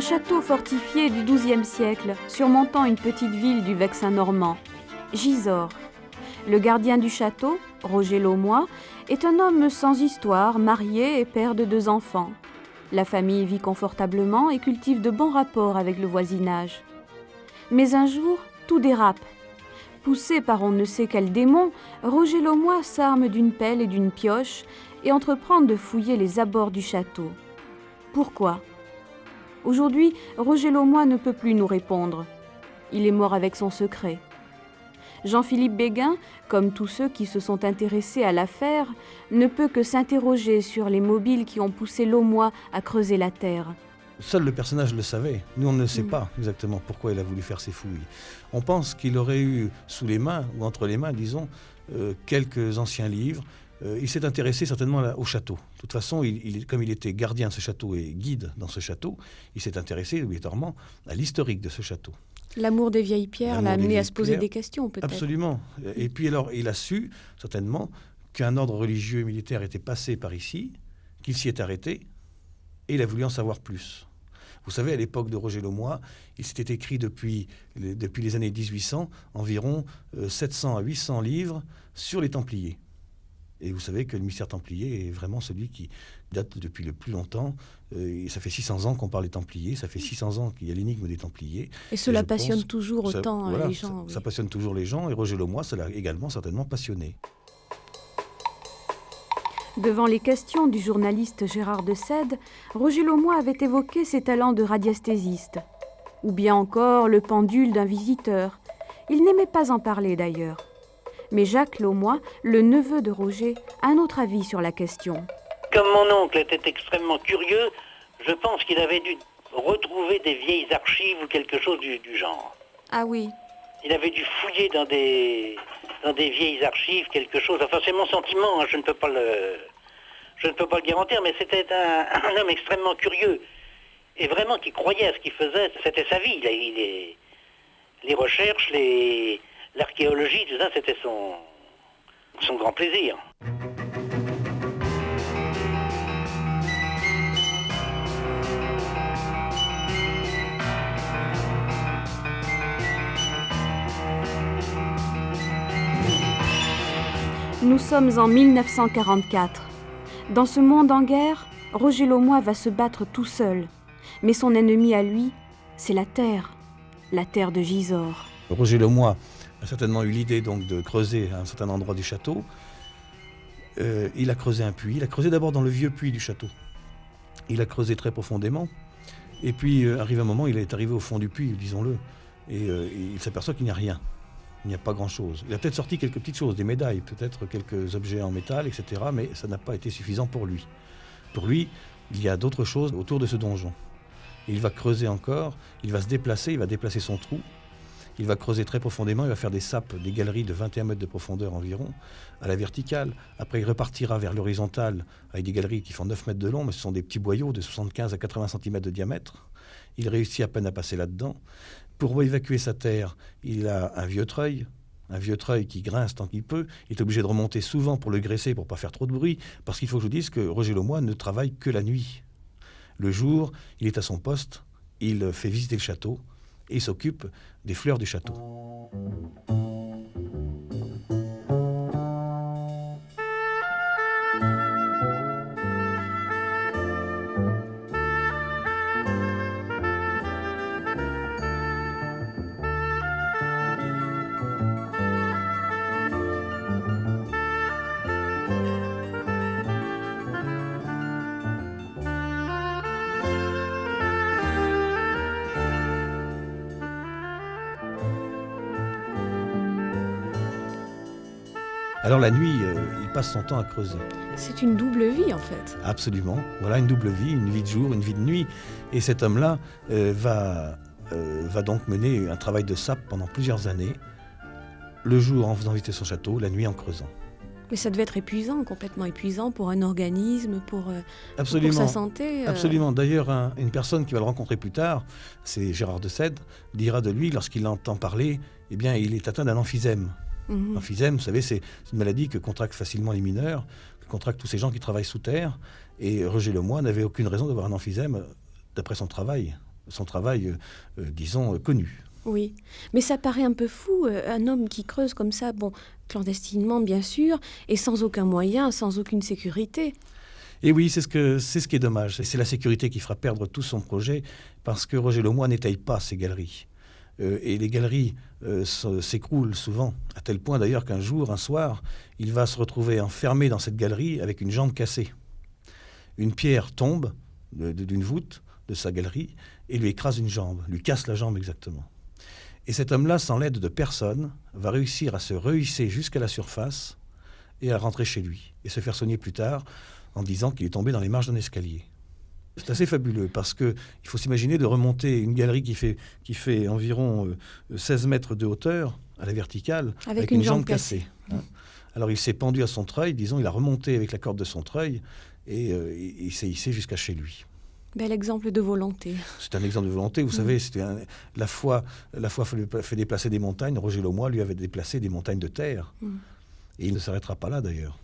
château fortifié du XIIe siècle, surmontant une petite ville du Vexin normand, Gisors. Le gardien du château, Roger Laumois, est un homme sans histoire, marié et père de 2 enfants. La famille vit confortablement et cultive de bons rapports avec le voisinage. Mais un jour, tout dérape. Poussé par on ne sait quel démon, Roger Laumois s'arme d'une pelle et d'une pioche et entreprend de fouiller les abords du château. Pourquoi ? Aujourd'hui, Roger Laumois ne peut plus nous répondre. Il est mort avec son secret. Jean-Philippe Béguin, comme tous ceux qui se sont intéressés à l'affaire, ne peut que s'interroger sur les mobiles qui ont poussé Laumois à creuser la terre. Seul le personnage le savait. Nous, on ne sait pas exactement pourquoi il a voulu faire ces fouilles. On pense qu'il aurait eu sous les mains, ou entre les mains, disons, quelques anciens livres. Il s'est intéressé certainement au château. De toute façon, comme il était gardien de ce château et guide dans ce château, il s'est intéressé obligatoirement à l'historique de ce château. L'amour des vieilles pierres l'a amené à se poser des questions, peut-être. Absolument. Et puis alors, il a su, certainement, qu'un ordre religieux et militaire était passé par ici, qu'il s'y est arrêté, et il a voulu en savoir plus. Vous savez, à l'époque de Roger Laumois, il s'était écrit depuis les années 1800 environ 700 à 800 livres sur les Templiers. Et vous savez que le mystère templier est vraiment celui qui date depuis le plus longtemps. Ça fait 600 ans qu'on parle des Templiers, ça fait 600 ans qu'il y a l'énigme des Templiers. Et cela passionne toujours autant les gens. Ça passionne toujours les gens, et Roger Laumois, ça l'a également certainement passionné. Devant les questions du journaliste Gérard de Sède, Roger Laumois avait évoqué ses talents de radiesthésiste. Ou bien encore le pendule d'un visiteur. Il n'aimait pas en parler d'ailleurs. Mais Jacques Laumois, le neveu de Roger, a un autre avis sur la question. Comme mon oncle était extrêmement curieux, je pense qu'il avait dû retrouver des vieilles archives ou quelque chose du genre. Ah oui. Il avait dû fouiller dans des vieilles archives, quelque chose. Enfin, c'est mon sentiment, hein, je ne peux pas le garantir, mais c'était un homme extrêmement curieux. Et vraiment qui croyait à ce qu'il faisait, c'était sa vie. Les recherches, l'archéologie, tout ça, c'était son grand plaisir. Nous sommes en 1944. Dans ce monde en guerre, Roger Laumois va se battre tout seul. Mais son ennemi à lui, c'est la terre de Gisors. Roger Laumois a certainement eu l'idée donc de creuser à un certain endroit du château. Il a creusé un puits. Il a creusé d'abord dans le vieux puits du château. Il a creusé très profondément. Et puis arrive un moment, il est arrivé au fond du puits, disons-le. Et il s'aperçoit qu'il n'y a rien. Il n'y a pas grand-chose. Il a peut-être sorti quelques petites choses, des médailles, peut-être quelques objets en métal, etc. Mais ça n'a pas été suffisant pour lui. Pour lui, il y a d'autres choses autour de ce donjon. Et il va creuser encore, il va se déplacer, il va déplacer son trou. Il va creuser très profondément, il va faire des sapes, des galeries de 21 mètres de profondeur environ, à la verticale. Après, il repartira vers l'horizontale, avec des galeries qui font 9 mètres de long, mais ce sont des petits boyaux de 75 à 80 cm de diamètre. Il réussit à peine à passer là-dedans. Pour évacuer sa terre, il a un vieux treuil qui grince tant qu'il peut. Il est obligé de remonter souvent pour le graisser, pour ne pas faire trop de bruit, parce qu'il faut que je vous dise que Roger Laumois ne travaille que la nuit. Le jour, il est à son poste, il fait visiter le château et s'occupe des fleurs du château. Alors la nuit, il passe son temps à creuser. C'est une double vie en fait. Absolument. Voilà, une double vie, une vie de jour, une vie de nuit. Et cet homme-là va donc mener un travail de sape pendant plusieurs années. Le jour en faisant visiter son château, la nuit en creusant. Mais ça devait être épuisant, complètement épuisant pour un organisme, pour sa santé. Absolument. D'ailleurs, une personne qui va le rencontrer plus tard, c'est Gérard de Sède, dira de lui, lorsqu'il entend parler, eh bien, il est atteint d'un emphysème. L'emphysème, vous savez, c'est une maladie que contractent facilement les mineurs, que contractent tous ces gens qui travaillent sous terre. Et Roger Laumois n'avait aucune raison d'avoir un emphysème d'après son travail. son travail, disons, connu. Oui, mais ça paraît un peu fou, un homme qui creuse comme ça, bon, clandestinement bien sûr, et sans aucun moyen, sans aucune sécurité. Et oui, c'est ce qui est dommage. Et c'est la sécurité qui fera perdre tout son projet, parce que Roger Laumois n'étaye pas ses galeries. Et les galeries s'écroulent souvent, à tel point d'ailleurs qu'un jour, un soir, il va se retrouver enfermé dans cette galerie avec une jambe cassée. Une pierre tombe d'une voûte de sa galerie et lui écrase une jambe, lui casse la jambe exactement. Et cet homme-là, sans l'aide de personne, va réussir à se rehisser jusqu'à la surface et à rentrer chez lui, et se faire soigner plus tard en disant qu'il est tombé dans les marches d'un escalier. C'est assez fabuleux, parce qu'il faut s'imaginer de remonter une galerie qui fait environ 16 mètres de hauteur à la verticale, avec une jambe cassée. Hein. Alors il s'est pendu à son treuil, disons, il a remonté avec la corde de son treuil, et il s'est hissé jusqu'à chez lui. Bel exemple de volonté. C'est un exemple de volonté. Vous savez, la foi fait déplacer des montagnes. Roger Laumois, lui, avait déplacé des montagnes de terre. Et il ne s'arrêtera pas là, d'ailleurs.